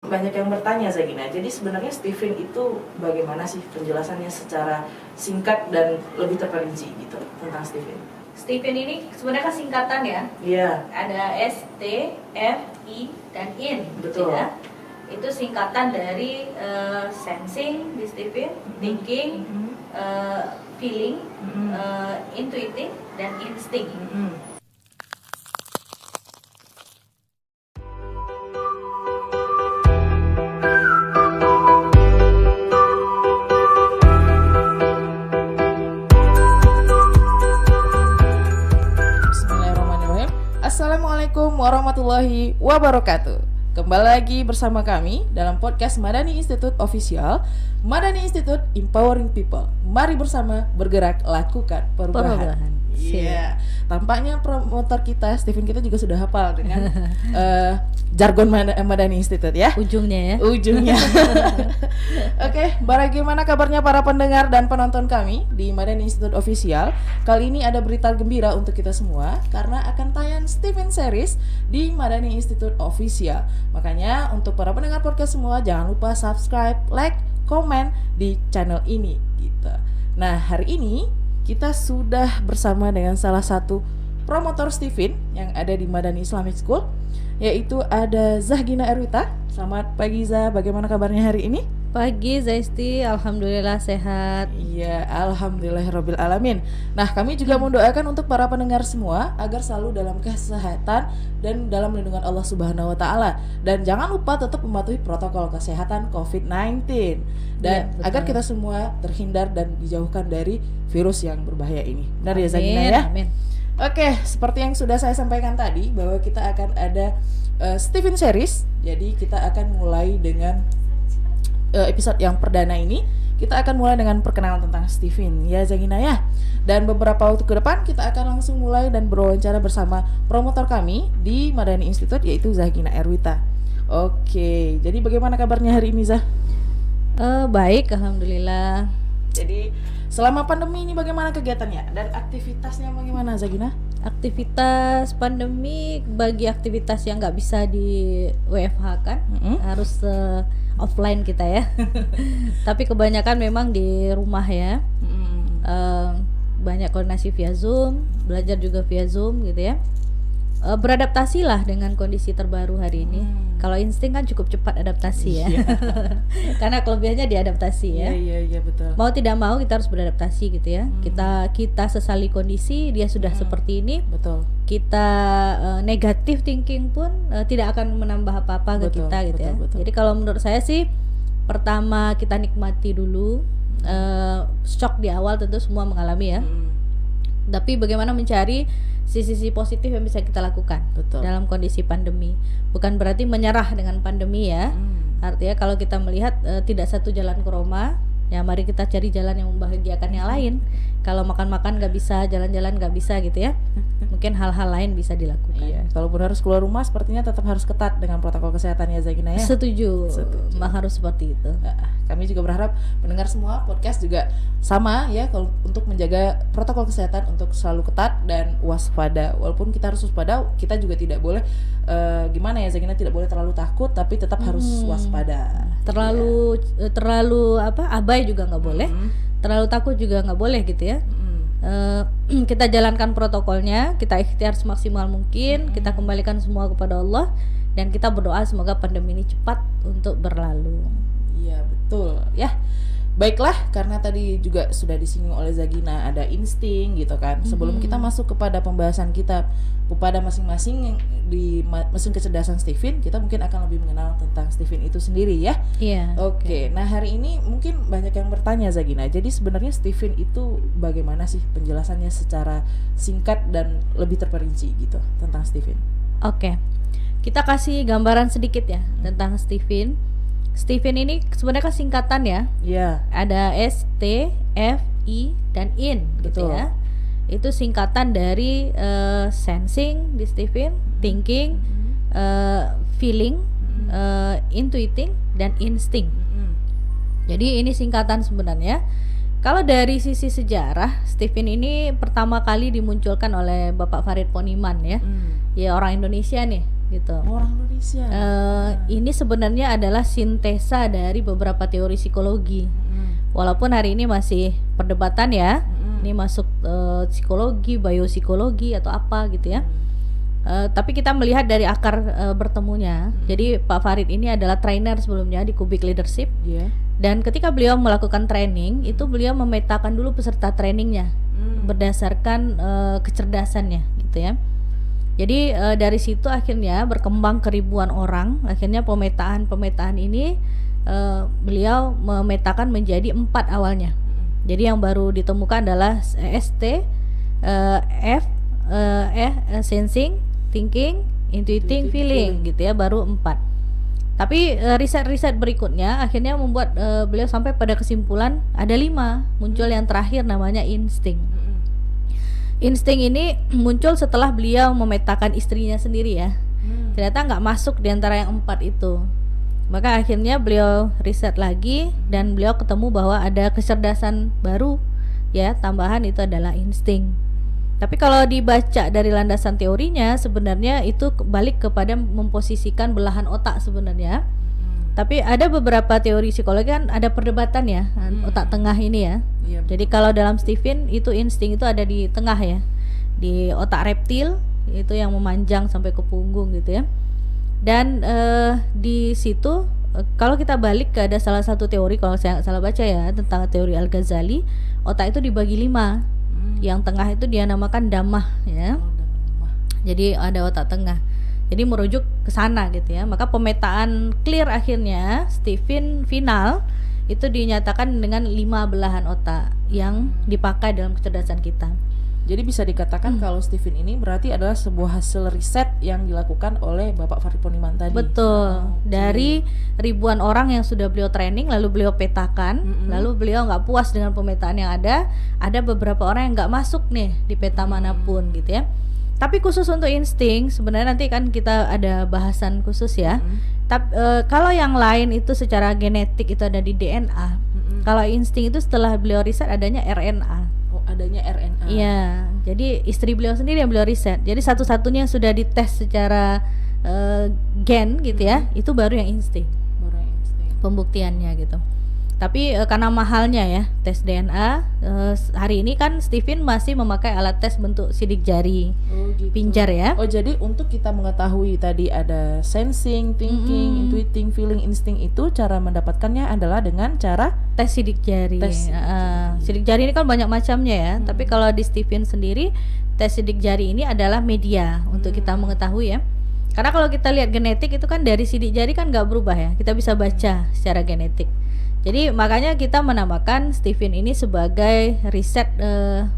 Banyak yang bertanya Zagina, jadi sebenarnya Stephen itu bagaimana sih penjelasannya secara singkat dan lebih terperinci gitu tentang Stephen? Stephen ini sebenarnya kan singkatan ya. Iya. Ada S, T, F, I, dan IN. Betul. Ya. Itu singkatan dari sensing di Stephen, thinking, feeling, intuiting, dan instinct. Assalamualaikum warahmatullahi wabarakatuh. Kembali lagi bersama kami dalam podcast Madani Institute Official. Madani Institute Empowering People. Mari bersama bergerak lakukan perubahan. Iya. Tampaknya promotor kita Stephen kita juga sudah hafal dengan jargon Madani Institute ya. Ujungnya. Oke, bagaimana kabarnya para pendengar dan penonton kami di Madani Institute Official? Kali ini ada berita gembira untuk kita semua karena akan tayang Stephen Series di Madani Institute Official. Makanya untuk para pendengar podcast semua jangan lupa subscribe, like, komen di channel ini gitu. Nah, hari ini kita sudah bersama dengan salah satu promotor Stephen yang ada di Madani Islamic School, yaitu ada Zahgina Erwita. Selamat pagi Zah, bagaimana kabarnya hari ini? Pagi Zaisti, alhamdulillah sehat. Iya, alhamdulillahirabbil alamin. Nah, kami juga mendoakan untuk para pendengar semua agar selalu dalam kesehatan dan dalam lindungan Allah Subhanahu wa taala. Dan jangan lupa tetap mematuhi protokol kesehatan COVID-19 dan agar kita semua terhindar dan dijauhkan dari virus yang berbahaya ini. Benar ya Zagina ya? Amin. Oke, seperti yang sudah saya sampaikan tadi bahwa kita akan ada Stephen Series. Jadi kita akan mulai dengan episode yang perdana ini. Kita akan mulai dengan perkenalan tentang Stephen ya Zagina ya. Dan beberapa waktu ke depan kita akan langsung mulai dan berwawancara bersama promotor kami di Madani Institute, yaitu Zahgina Erwita. Oke, jadi bagaimana kabarnya hari ini Zah? Baik, alhamdulillah. Jadi selama pandemi ini bagaimana kegiatannya dan aktivitasnya bagaimana Zagina? Aktivitas pandemi, bagi aktivitas yang nggak bisa di WFH kan, harus offline kita ya. Tapi kebanyakan memang di rumah ya. Banyak koordinasi via Zoom, belajar juga via Zoom gitu ya. Beradaptasi lah dengan kondisi terbaru hari ini. Kalau insting kan cukup cepat adaptasi ya. Karena kelebihannya diadaptasi ya. Iya betul. Mau tidak mau kita harus beradaptasi gitu ya. Kita sesali kondisi dia sudah seperti ini. Betul. Kita negatif thinking pun tidak akan menambah apa-apa ke kita gitu ya. Betul. Jadi kalau menurut saya sih pertama kita nikmati dulu. Shock di awal tentu semua mengalami ya. Tapi bagaimana mencari sisi-sisi positif yang bisa kita lakukan dalam kondisi pandemi. Bukan berarti menyerah dengan pandemi ya. Artinya kalau kita melihat tidak satu jalan ke Roma, ya mari kita cari jalan yang membahagiakan yang lain. Kalau makan-makan gak bisa, jalan-jalan gak bisa gitu ya, mungkin hal-hal lain bisa dilakukan. Iya, kalaupun harus keluar rumah sepertinya tetap harus ketat dengan protokol kesehatan ya Zagina ya. Setuju. Harus seperti itu. Kami juga berharap pendengar semua podcast juga sama ya, kalau untuk menjaga protokol kesehatan untuk selalu ketat dan waspada. Walaupun kita harus waspada, kita juga tidak boleh gimana ya Zagina, tidak boleh terlalu takut tapi tetap harus waspada. Terlalu abai juga nggak boleh. Terlalu takut juga nggak boleh gitu ya. Kita jalankan protokolnya, kita ikhtiar semaksimal mungkin, kita kembalikan semua kepada Allah dan kita berdoa semoga pandemi ini cepat untuk berlalu. Iya betul ya. Baiklah, karena tadi juga sudah disinggung oleh Zagina ada insting gitu kan. Sebelum kita masuk kepada pembahasan kita kepada masing-masing di mesin kecerdasan Stephen, kita mungkin akan lebih mengenal tentang Stephen itu sendiri ya. Iya. Oke. Nah hari ini mungkin banyak yang bertanya Zagina. Jadi sebenarnya Stephen itu bagaimana sih penjelasannya secara singkat dan lebih terperinci gitu tentang Stephen? Oke. Kita kasih gambaran sedikit ya tentang Stephen. Stephen ini sebenarnya kan singkatan ya. Iya. Ada S, T, F, I, dan IN gitu ya. Itu singkatan dari sensing di Stephen, thinking, feeling, intuiting, dan instinct. Jadi ini singkatan sebenarnya. Kalau dari sisi sejarah, Stephen ini pertama kali dimunculkan oleh Bapak Farid Poniman ya. Ya orang Indonesia nih. gitu. Orang Indonesia. Ini sebenarnya adalah sintesa dari beberapa teori psikologi. Walaupun hari ini masih perdebatan ya, ini masuk psikologi, biopsikologi atau apa gitu ya. Tapi kita melihat dari akar bertemunya. Jadi Pak Farid ini adalah trainer sebelumnya di Kubik Leadership. Dan ketika beliau melakukan training, itu beliau memetakan dulu peserta trainingnya berdasarkan kecerdasannya, gitu ya. Jadi dari situ akhirnya berkembang ke ribuan orang. Akhirnya pemetaan ini beliau memetakan menjadi 4 awalnya. Jadi yang baru ditemukan adalah ST, sensing, thinking, intuiting, feeling gitu ya, baru 4. Tapi riset-riset berikutnya akhirnya membuat beliau sampai pada kesimpulan ada 5. Muncul yang terakhir namanya insting. Insting ini muncul setelah beliau memetakan istrinya sendiri ya. Ternyata nggak masuk di antara yang 4 itu. Maka akhirnya beliau riset lagi dan beliau ketemu bahwa ada kecerdasan baru ya, tambahan itu adalah insting. Tapi kalau dibaca dari landasan teorinya sebenarnya itu balik kepada memposisikan belahan otak sebenarnya. Tapi ada beberapa teori psikologi kan ada perdebatan ya, otak tengah ini ya. Jadi kalau dalam Stephen itu insting itu ada di tengah ya, di otak reptil itu yang memanjang sampai ke punggung gitu ya. Dan di situ kalau kita balik ke ada salah satu teori, kalau saya salah baca ya, tentang teori Al-Ghazali, otak itu dibagi 5. Yang tengah itu dia namakan damah ya. Jadi ada otak tengah. Jadi merujuk ke sana gitu ya. Maka pemetaan clear akhirnya Stephen final itu dinyatakan dengan 5 belahan otak yang dipakai dalam kecerdasan kita. Jadi bisa dikatakan kalau Stephen ini berarti adalah sebuah hasil riset yang dilakukan oleh Bapak Farid Poniman tadi. Betul. Dari ribuan orang yang sudah beliau training, lalu beliau petakan, lalu beliau nggak puas dengan pemetaan yang ada beberapa orang yang nggak masuk nih di peta manapun gitu ya. Tapi khusus untuk insting, sebenarnya nanti kan kita ada bahasan khusus ya. Tapi kalau yang lain itu secara genetik itu ada di DNA. Kalau insting itu setelah beliau riset adanya RNA. Adanya RNA. Iya, jadi istri beliau sendiri yang beliau riset. Jadi satu-satunya yang sudah dites secara gen gitu ya, itu baru yang insting. Pembuktiannya gitu. Tapi karena mahalnya ya tes DNA, hari ini kan Stephen masih memakai alat tes bentuk sidik jari, pinjar ya. Oh jadi untuk kita mengetahui tadi ada sensing, thinking, intuiting, feeling, insting itu cara mendapatkannya adalah dengan cara tes sidik jari. Sidik jari ini kan banyak macamnya ya. Tapi kalau di Stephen sendiri tes sidik jari ini adalah media untuk kita mengetahui ya. Karena kalau kita lihat genetik itu kan dari sidik jari kan nggak berubah ya. Kita bisa baca secara genetik. Jadi makanya kita menamakan Stephen ini sebagai riset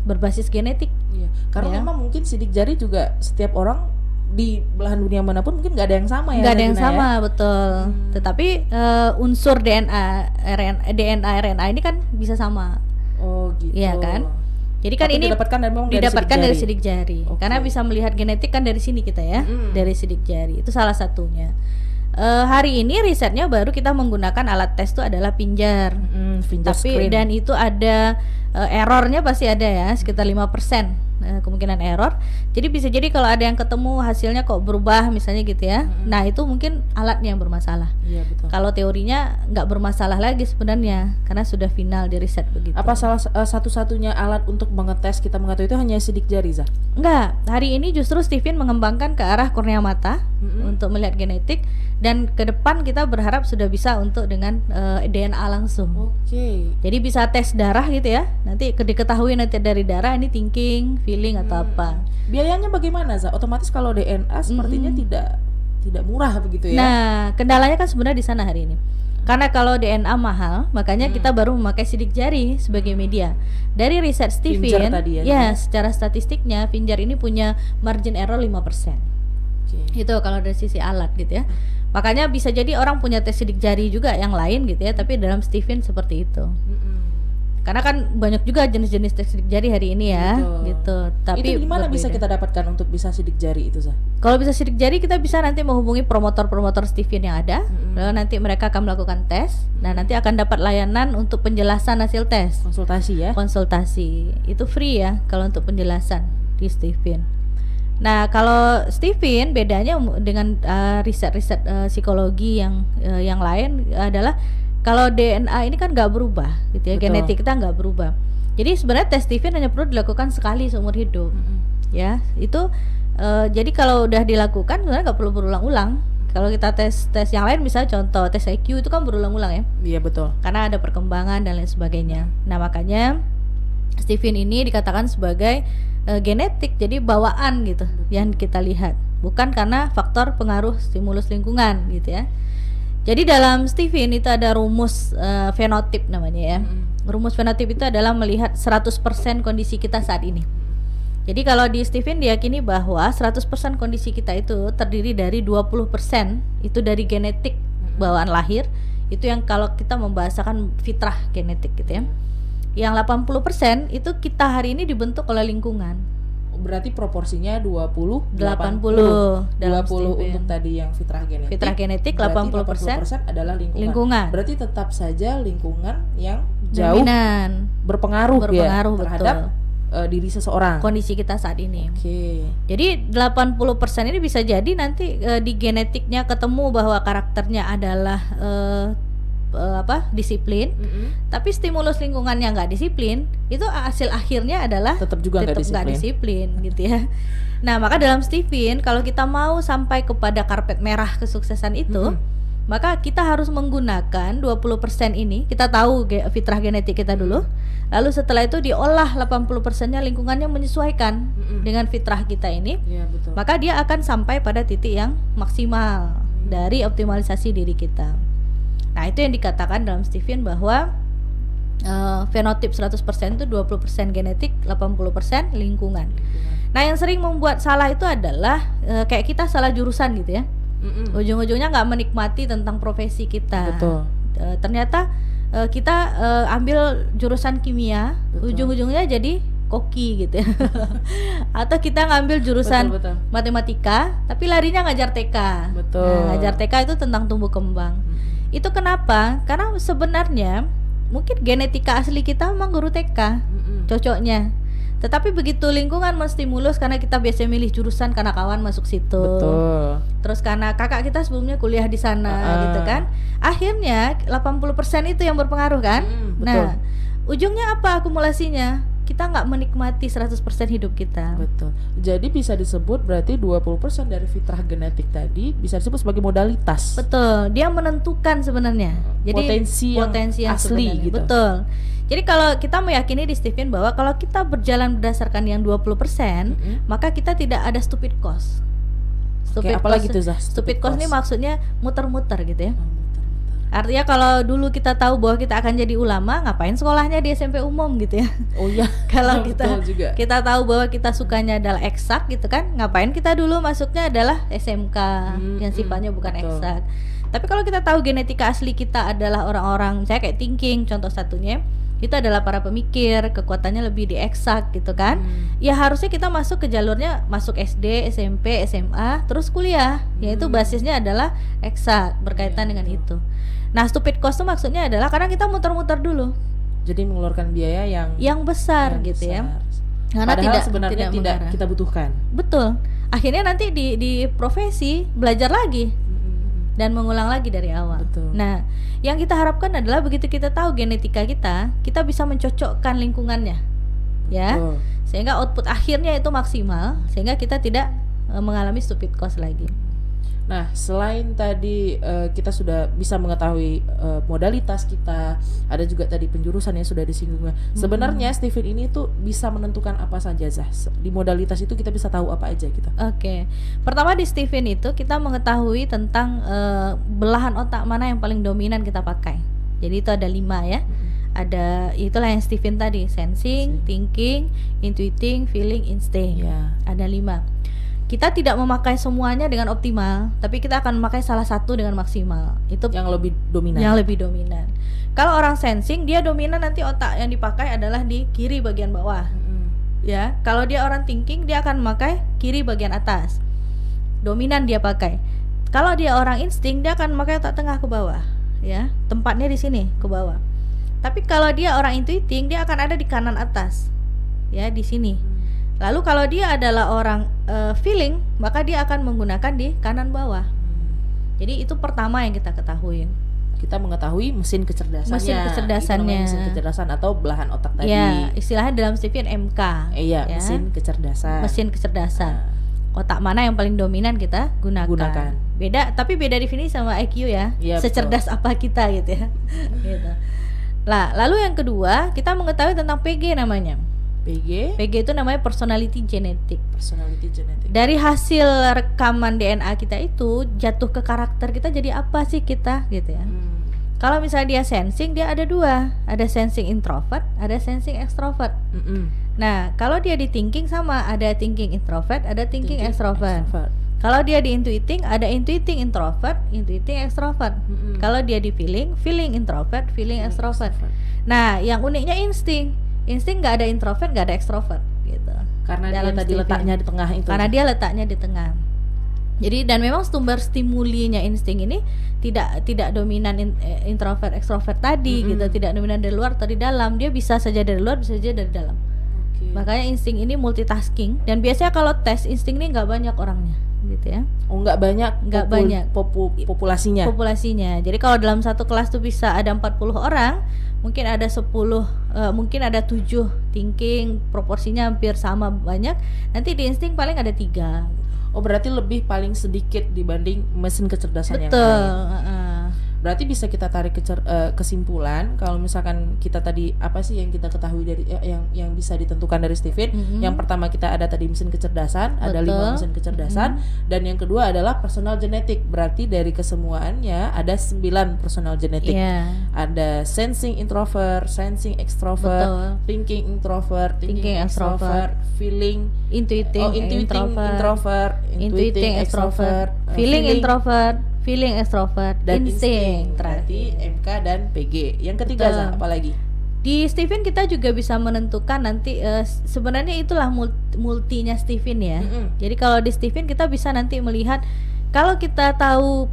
berbasis genetik. Iya. Karena memang mungkin sidik jari juga setiap orang di belahan dunia manapun mungkin nggak ada yang sama ya. Nggak ada yang sama ya? Betul. Tetapi unsur DNA, RNA ini kan bisa sama. Oh gitu. Iya kan. Jadi kan ini didapatkan dari sidik jari. Karena bisa melihat genetik kan dari sini kita ya, dari sidik jari. Itu salah satunya. Hari ini risetnya baru kita menggunakan alat tes itu adalah pinjar. Tapi dan itu ada errornya pasti ada ya, sekitar 5% kemungkinan error. Jadi bisa jadi kalau ada yang ketemu hasilnya kok berubah misalnya gitu ya. Nah itu mungkin alatnya yang bermasalah. Iya betul. Kalau teorinya nggak bermasalah lagi sebenarnya karena sudah final di riset begitu. Apa salah satu-satunya alat untuk mengetes kita mengetahui itu hanya sidik jari, Zah? Enggak, hari ini justru Stephen mengembangkan ke arah kornea mata untuk melihat genetik, dan ke depan kita berharap sudah bisa untuk dengan DNA langsung. Jadi bisa tes darah gitu ya. Nanti diketahui nanti dari darah ini thinking, feeling atau apa. Biayanya bagaimana, Zah? Otomatis kalau DNA sepertinya tidak murah begitu ya. Nah, kendalanya kan sebenarnya di sana hari ini. Karena kalau DNA mahal, makanya kita baru memakai sidik jari sebagai media. Dari riset Stephen, ya secara statistiknya Pinjar ini punya margin error 5%. Itu kalau dari sisi alat gitu ya. Makanya bisa jadi orang punya tes sidik jari juga yang lain gitu ya, tapi dalam Stephen seperti itu. Karena kan banyak juga jenis-jenis tes sidik jari hari ini ya, gitu. Tapi itu gimana bisa kita dapatkan untuk bisa sidik jari itu, Zah? Kalau bisa sidik jari kita bisa nanti menghubungi promotor-promotor Stephen yang ada, lalu nanti mereka akan melakukan tes. Nah nanti akan dapat layanan untuk penjelasan hasil tes. Konsultasi ya? Konsultasi itu free ya kalau untuk penjelasan di Stephen. Nah, kalau Stephen bedanya dengan riset-riset psikologi yang lain adalah kalau DNA ini kan nggak berubah, gitu ya. Betul. Genetik kita nggak berubah. Jadi sebenarnya tes Stephen hanya perlu dilakukan sekali seumur hidup, ya. Itu jadi kalau udah dilakukan sebenarnya nggak perlu berulang-ulang. Kalau kita tes yang lain, misalnya contoh tes IQ itu kan berulang-ulang ya. Iya betul. Karena ada perkembangan dan lain sebagainya. Nah, makanya Stephen ini dikatakan sebagai genetik, jadi bawaan gitu yang kita lihat, bukan karena faktor pengaruh stimulus lingkungan gitu ya. Jadi dalam Stephen itu ada rumus fenotip namanya ya. Rumus fenotip itu adalah melihat 100% kondisi kita saat ini. Jadi kalau di Stephen diyakini bahwa 100% kondisi kita itu terdiri dari 20% itu dari genetik bawaan lahir, itu yang kalau kita membahasakan fitrah genetik gitu ya. Yang 80% itu kita hari ini dibentuk oleh lingkungan. Berarti proporsinya 20 80 dalam 20 Stephen. untuk tadi yang fitrah genetik. Fitrah genetik, berarti 80% adalah lingkungan. Berarti tetap saja lingkungan yang jauh dominan, berpengaruh ya berpengaruh terhadap diri seseorang. kondisi kita saat ini. Oke. Jadi 80% ini bisa jadi nanti di genetiknya ketemu bahwa karakternya adalah disiplin, tapi stimulus lingkungannya nggak disiplin, itu hasil akhirnya adalah Tetap juga nggak nggak disiplin gitu ya. Nah, maka dalam Stephen kalau kita mau sampai kepada karpet merah kesuksesan itu, maka kita harus menggunakan 20% ini. Kita tahu fitrah genetik kita dulu, lalu setelah itu diolah 80%-nya lingkungannya menyesuaikan dengan fitrah kita ini. Iya, betul. Maka dia akan sampai pada titik yang maksimal dari optimalisasi diri kita. Nah, itu yang dikatakan dalam Stephen bahwa fenotip 100% itu 20% genetik, 80% lingkungan. Nah, yang sering membuat salah itu adalah kayak kita salah jurusan gitu ya. Ujung-ujungnya nggak menikmati tentang profesi kita. Betul. Ternyata kita ambil jurusan kimia, ujung-ujungnya jadi koki gitu ya. Atau kita ngambil jurusan Betul. matematika, tapi larinya ngajar TK. Betul. Nah, ngajar TK itu tentang tumbuh kembang. Itu kenapa? Karena sebenarnya mungkin genetika asli kita memang guru TK, cocoknya. Tetapi begitu lingkungan menstimulus, karena kita biasa milih jurusan karena kawan masuk situ. Betul. Terus karena kakak kita sebelumnya kuliah di sana gitu kan. Akhirnya 80% itu yang berpengaruh kan. Nah, ujungnya apa akumulasinya? Kita nggak menikmati 100% hidup kita. Betul. Jadi bisa disebut berarti 20% dari fitrah genetik tadi bisa disebut sebagai modalitas. Betul, dia menentukan sebenarnya. Jadi Potensi yang asli sebenarnya. gitu. Betul. Jadi kalau kita meyakini di Stephen bahwa kalau kita berjalan berdasarkan yang 20%, maka kita tidak ada stupid cost. Oke, apalagi tuh Zah? Stupid cost ini maksudnya muter-muter gitu ya. Artinya kalau dulu kita tahu bahwa kita akan jadi ulama, ngapain sekolahnya di SMP umum gitu ya. Oh iya. Kalau Betul juga. kita tahu bahwa kita sukanya adalah eksak gitu kan, ngapain kita dulu masuknya adalah SMK yang sifatnya bukan eksak. Tapi kalau kita tahu genetika asli kita adalah orang-orang, saya kayak thinking contoh satunya, itu adalah para pemikir, kekuatannya lebih di eksak gitu kan. Ya harusnya kita masuk ke jalurnya, masuk SD, SMP, SMA, terus kuliah, yaitu basisnya adalah eksak, berkaitan dengan itu. Nah, stupid cost itu maksudnya adalah karena kita muter-muter dulu. Jadi mengeluarkan biaya yang besar gitu ya. Karena padahal sebenarnya tidak mengarah. kita butuhkan. Betul. Akhirnya nanti di profesi belajar lagi dan mengulang lagi dari awal. Betul. Nah, yang kita harapkan adalah begitu kita tahu genetika kita bisa mencocokkan lingkungannya. Ya. Betul. Sehingga output akhirnya itu maksimal, sehingga kita tidak mengalami stupid cost lagi. Nah, selain tadi kita sudah bisa mengetahui modalitas kita, ada juga tadi penjurusan yang sudah disinggung. Sebenarnya Stephen ini tuh bisa menentukan apa saja, Zah. Di modalitas itu kita bisa tahu apa aja gitu. Oke. Pertama di Stephen itu kita mengetahui tentang belahan otak mana yang paling dominan kita pakai. Jadi itu ada 5 ya. Ada itulah yang Stephen tadi, sensing, thinking, intuiting, feeling, instinct. Ya. Ada 5. Kita tidak memakai semuanya dengan optimal, tapi kita akan memakai salah satu dengan maksimal. Itu yang lebih dominan. Yang lebih dominan. Kalau orang sensing, dia dominan nanti otak yang dipakai adalah di kiri bagian bawah. Ya, kalau dia orang thinking, dia akan memakai kiri bagian atas. Dominan dia pakai. Kalau dia orang insting, dia akan memakai otak tengah ke bawah. Ya, tempatnya di sini ke bawah. Tapi kalau dia orang intuiting, dia akan ada di kanan atas. Ya, di sini. Lalu kalau dia adalah orang feeling, maka dia akan menggunakan di kanan bawah. Jadi itu pertama yang kita ketahui. Kita mengetahui mesin kecerdasannya. Mesin kecerdasannya. Mesin kecerdasan atau belahan otak tadi. Ya, istilahnya dalam Stephen MK. Iya, ya. mesin kecerdasan. Mesin kecerdasan. Otak mana yang paling dominan kita gunakan. Beda, tapi beda definisi sama IQ ya. Iya, secerdas betul. apa kita gitu ya. Gitu. Lah, lalu yang kedua, kita mengetahui tentang PG namanya. PG itu namanya personality genetic. Personality genetic. Dari hasil rekaman DNA kita itu jatuh ke karakter kita jadi apa sih kita gitu ya. Kalau misalnya dia sensing, dia ada dua, ada sensing introvert, ada sensing extrovert. Nah, kalau dia di thinking sama, ada thinking introvert, ada thinking extrovert. Kalau dia di intuiting, ada intuiting introvert, intuiting extrovert. Kalau dia di feeling, feeling introvert, feeling extrovert. Nah, yang uniknya insting nggak ada introvert, nggak ada extrovert gitu. Karena Dalam dia tadi Stephen. letaknya di tengah itu. Karena dia letaknya di tengah. Jadi dan memang sumber stimulinya insting ini tidak dominan introvert extrovert tadi gitu, tidak dominan dari luar atau di dalam. Dia bisa saja dari luar, bisa saja dari dalam. Makanya insting ini multitasking, dan biasanya kalau tes insting ini nggak banyak orangnya gitu ya. Oh, nggak banyak populasinya. Jadi kalau dalam satu kelas tuh bisa ada 40 orang, mungkin ada 10 mungkin ada 7 thinking, proporsinya hampir sama banyak. Nanti di insting paling ada 3. Oh, berarti lebih paling sedikit dibanding mesin kecerdasan yang Betul. lain. Berarti bisa kita tarik kesimpulan kalau misalkan kita tadi apa sih yang kita ketahui dari yang bisa ditentukan dari Stephen. Yang pertama kita ada tadi mesin kecerdasan, ada 5 mesin kecerdasan, dan yang kedua adalah personal genetik. Berarti dari kesemuanya ada 9 personal genetik. Ada sensing introvert, sensing extrovert, thinking introvert, thinking extrovert, feeling intuiting introvert, intuiting extrovert, feeling introvert, feeling extrovert, dan insting berarti MK dan PG. Yang ketiga apa lagi? Di Stephen kita juga bisa menentukan nanti sebenarnya itulah multinya Stephen ya. Jadi kalau di Stephen kita bisa nanti melihat kalau kita tahu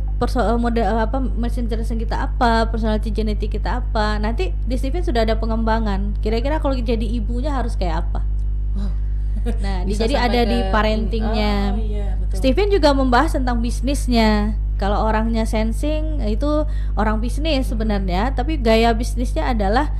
mesin kecerdasan kita apa, personality genetik kita apa, nanti di Stephen sudah ada pengembangan. Kira-kira kalau jadi ibunya harus kayak apa? Nah, jadi ada di parentingnya. Stephen juga membahas tentang bisnisnya. Kalau orangnya sensing itu orang bisnis sebenarnya, tapi gaya bisnisnya adalah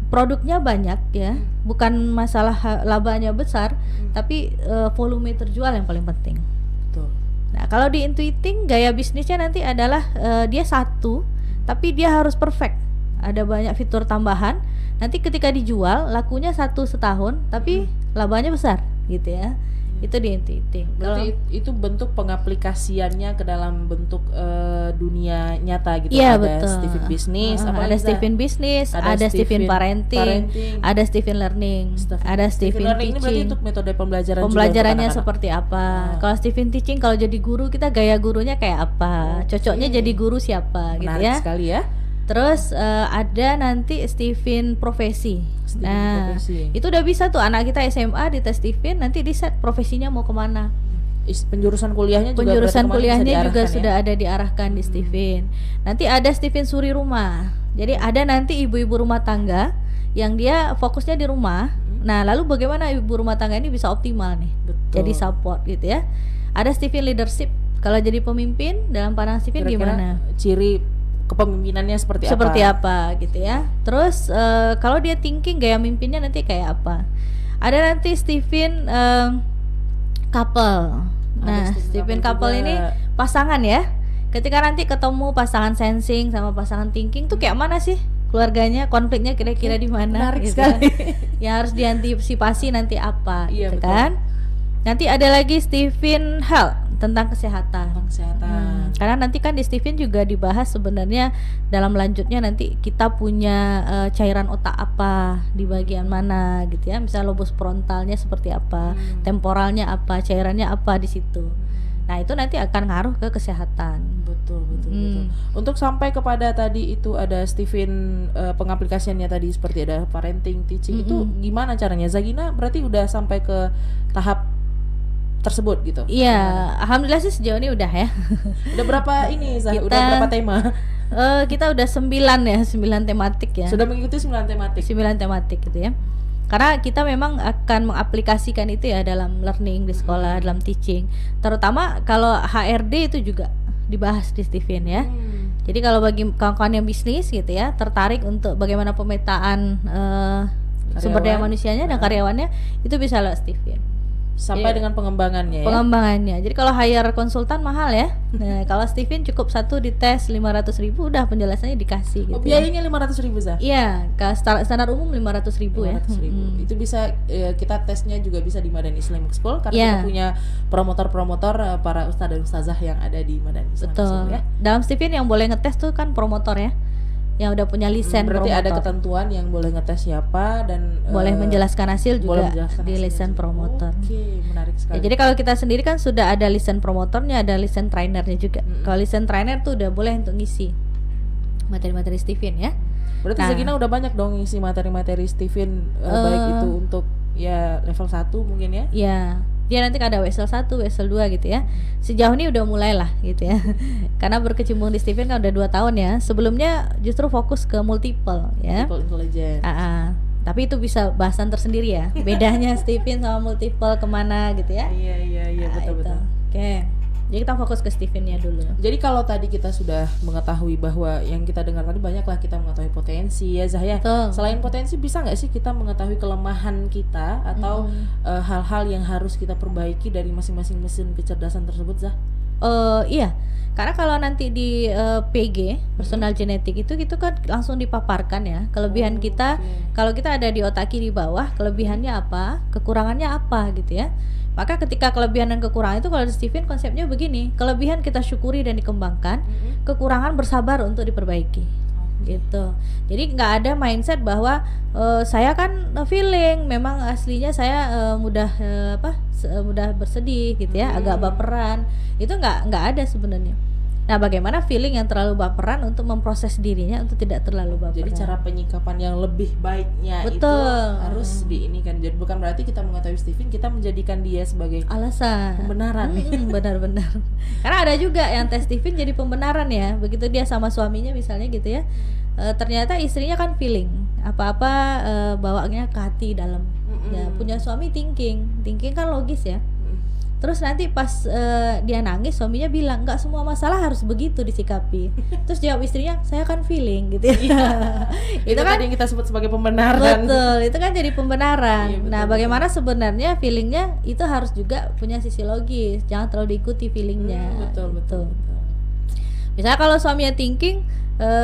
produknya banyak ya, bukan masalah labanya besar, tapi volume terjual yang paling penting. Betul. Nah, kalau di intuiting gaya bisnisnya nanti adalah dia satu, tapi dia harus perfect. Ada banyak fitur tambahan. Nanti ketika dijual lakunya 1 setahun, tapi labanya besar gitu ya. Itu di intuiting. Berarti itu bentuk pengaplikasiannya ke dalam bentuk dunia nyata gitu. Iya, ada betul. Stephen Business, ada Stephen Business, ada Stephen Parenting, ada Stephen Learning, ada Stephen Learning. Ini berarti untuk metode pembelajarannya seperti apa. Kalau Stephen Teaching, kalau jadi guru kita gaya gurunya kayak apa, cocoknya jadi guru siapa. Menarik gitu ya. sekali ya. Terus ada nanti Stephen Profesi. Profesi. Itu udah bisa tuh anak kita SMA di tes Stephen, nanti di set profesinya mau kemana. Penjurusan kuliahnya juga sudah ada diarahkan di Stephen. Nanti ada Stephen Suri Rumah. Jadi ada nanti ibu-ibu rumah tangga yang dia fokusnya di rumah. Nah, lalu bagaimana ibu rumah tangga ini bisa optimal nih? Jadi support gitu ya. Ada Stephen Leadership. Kalau jadi pemimpin dalam pandangan Stephen gimana? Ciri kepemimpinannya seperti apa gitu ya. Terus kalau dia thinking gaya mimpinnya nanti kayak apa. Ada nanti Stephen couple. Nah, Stephen couple ini pasangan ya. Ketika nanti ketemu pasangan sensing sama pasangan thinking tuh kayak mana sih keluarganya, konfliknya kira-kira di mana? Menarik gitu sekali. Yang harus diantisipasi nanti apa gitu betul. kan. Nanti ada lagi Stephen Health tentang kesehatan. Karena nanti kan di Stephen juga dibahas sebenarnya dalam lanjutnya nanti kita punya cairan otak apa di bagian mana gitu ya. Misalnya lobus frontalnya seperti apa, temporalnya apa, cairannya apa di situ. Nah, itu nanti akan ngaruh ke kesehatan. Betul. Untuk sampai kepada tadi itu ada Stephen pengaplikasiannya tadi seperti ada parenting, teaching, itu gimana caranya? Zagina berarti udah sampai ke tahap tersebut gitu. Iya, alhamdulillah sih sejauh ini udah ya. Udah berapa ini? Udah berapa tema? Kita udah 9 ya, 9 tematik ya. Sudah mengikuti 9 tematik. 9 tematik gitu ya. Karena kita memang akan mengaplikasikan itu ya dalam learning di sekolah, dalam teaching. Terutama kalau HRD itu juga dibahas di Steven ya. Jadi kalau bagi kawan-kawan yang bisnis gitu ya, tertarik untuk bagaimana pemetaan sumber daya manusianya dan karyawannya, itu bisa lewat Steven. Sampai dengan pengembangannya ya. Pengembangannya. Jadi kalau hire konsultan mahal ya. Nah, kalau Steven cukup satu dites 500.000 udah penjelasannya dikasih gitu. Biayanya 500.000 Zah? Iya, standar umum 500.000 ya. 500.000. Itu bisa kita tesnya juga bisa di Madani Islamic School karena kita punya promotor-promotor para ustadz dan ustazah yang ada di Madani Islamic School ya. Dalam Steven yang boleh ngetes tuh kan promotor ya, yang udah punya lisen berarti promotor. ada ketentuan yang boleh ngetes siapa dan boleh menjelaskan hasil juga di lisen juga. promotor. Oke, menarik sekali. Ya, jadi kalau kita sendiri kan sudah ada lisen promotornya, ada lisen trainernya juga. Kalau lisen trainer tuh udah boleh untuk ngisi materi-materi Steven ya. Berarti Zakina udah banyak dong ngisi materi-materi Steven baik itu untuk ya level 1 mungkin ya. Iya. Dia nanti ada WSL 1, WSL 2 gitu ya. Sejauh ini udah mulai lah gitu ya. Karena berkecimpung di Steven kan udah 2 tahun ya. Sebelumnya justru fokus ke multiple ya. Multiple intelligence. Tapi itu bisa bahasan tersendiri ya. Bedanya Steven sama multiple kemana gitu ya. Iya betul. Oke. Jadi kita fokus ke Steven-nya dulu. Jadi kalau tadi kita sudah mengetahui bahwa yang kita dengar tadi banyaklah kita mengetahui potensi ya Zahya. Selain potensi bisa nggak sih kita mengetahui kelemahan kita atau hal-hal yang harus kita perbaiki dari masing-masing mesin kecerdasan tersebut Zah? Iya. Karena kalau nanti di PG personal genetik itu kan langsung dipaparkan ya kelebihan kita. Kalau kita ada di otak kiri bawah, kelebihannya apa, kekurangannya apa gitu ya. Maka ketika kelebihan dan kekurangan itu kalau di Steven konsepnya begini, kelebihan kita syukuri dan dikembangkan, kekurangan bersabar untuk diperbaiki, gitu. Jadi nggak ada mindset bahwa saya kan feeling, memang aslinya saya mudah bersedih gitu ya, agak baperan, itu nggak ada sebenarnya. Nah, bagaimana feeling yang terlalu baperan untuk memproses dirinya untuk tidak terlalu baperan. Jadi cara penyikapan yang lebih baiknya itu harus diinikan. Jadi bukan berarti kita mengetahui Steven kita menjadikan dia sebagai alasan pembenaran. Benar-benar. Karena ada juga yang tes Steven jadi pembenaran ya. Begitu dia sama suaminya misalnya gitu ya. Ternyata istrinya kan feeling apa-apa bawanya ke hati dalam. Ya, punya suami thinking kan logis ya. Terus nanti pas dia nangis, suaminya bilang nggak semua masalah harus begitu disikapi. Terus jawab istrinya, saya kan feeling gitu ya. Itu kan yang kita sebut sebagai pembenaran. Betul, itu kan jadi pembenaran. Iya, betul, nah, bagaimana sebenarnya feelingnya itu harus juga punya sisi logis, jangan terlalu diikuti feelingnya. Betul. Misalnya kalau suaminya thinking,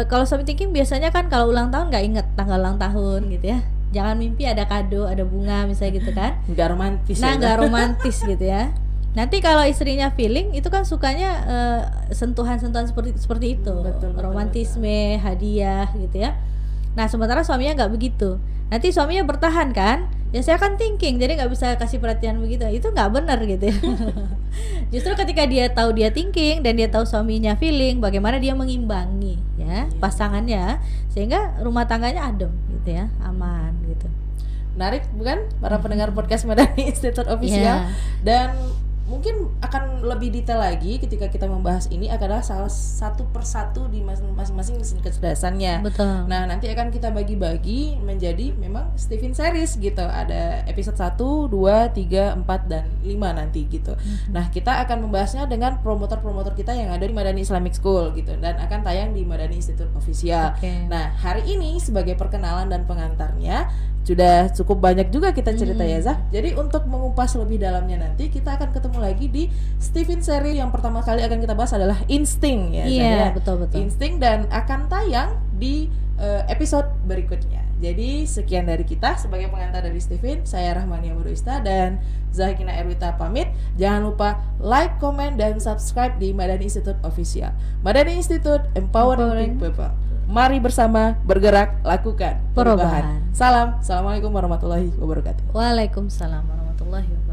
kalau suami thinking biasanya kan kalau ulang tahun nggak inget tanggal ulang tahun gitu ya. Jangan mimpi ada kado, ada bunga misalnya gitu kan. Nggak romantis. Nah, nggak romantis gitu ya. Nanti kalau istrinya feeling itu kan sukanya sentuhan-sentuhan seperti itu, betul, romantisme, hadiah gitu ya. Nah, sementara suaminya nggak begitu. Nanti suaminya bertahan kan, ya saya kan thinking, jadi nggak bisa kasih perhatian begitu. Itu nggak benar gitu ya. Justru ketika dia tahu dia thinking dan dia tahu suaminya feeling, bagaimana dia mengimbangi ya pasangannya sehingga rumah tangganya adem gitu ya, aman gitu. Menarik bukan para pendengar podcast Madani Institute Official? Dan mungkin akan lebih detail lagi ketika kita membahas ini adalah salah satu persatu di masing-masing mesin kecerdasannya. Betul. Nah, nanti akan kita bagi-bagi menjadi memang Steven series gitu. Ada episode 1, 2, 3, 4 dan 5 nanti gitu. Nah, kita akan membahasnya dengan promotor-promotor kita yang ada di Madani Islamic School gitu dan akan tayang di Madani Institute Official. Nah, hari ini sebagai perkenalan dan pengantarnya sudah cukup banyak juga kita cerita ya Zah. Jadi untuk mengupas lebih dalamnya nanti kita akan ketemu lagi di Steven seri yang pertama kali akan kita bahas adalah insting ya. Iya, betul. Insting dan akan tayang di episode berikutnya. Jadi sekian dari kita sebagai pengantar dari Steven. Saya Rahmania Muruista dan Zakina Erwita pamit. Jangan lupa like, comment dan subscribe di Madani Institute Official. Madani Institute Empowering People. Mari bersama bergerak, lakukan perubahan. Assalamualaikum warahmatullahi wabarakatuh. Waalaikumsalam warahmatullahi wabarakatuh.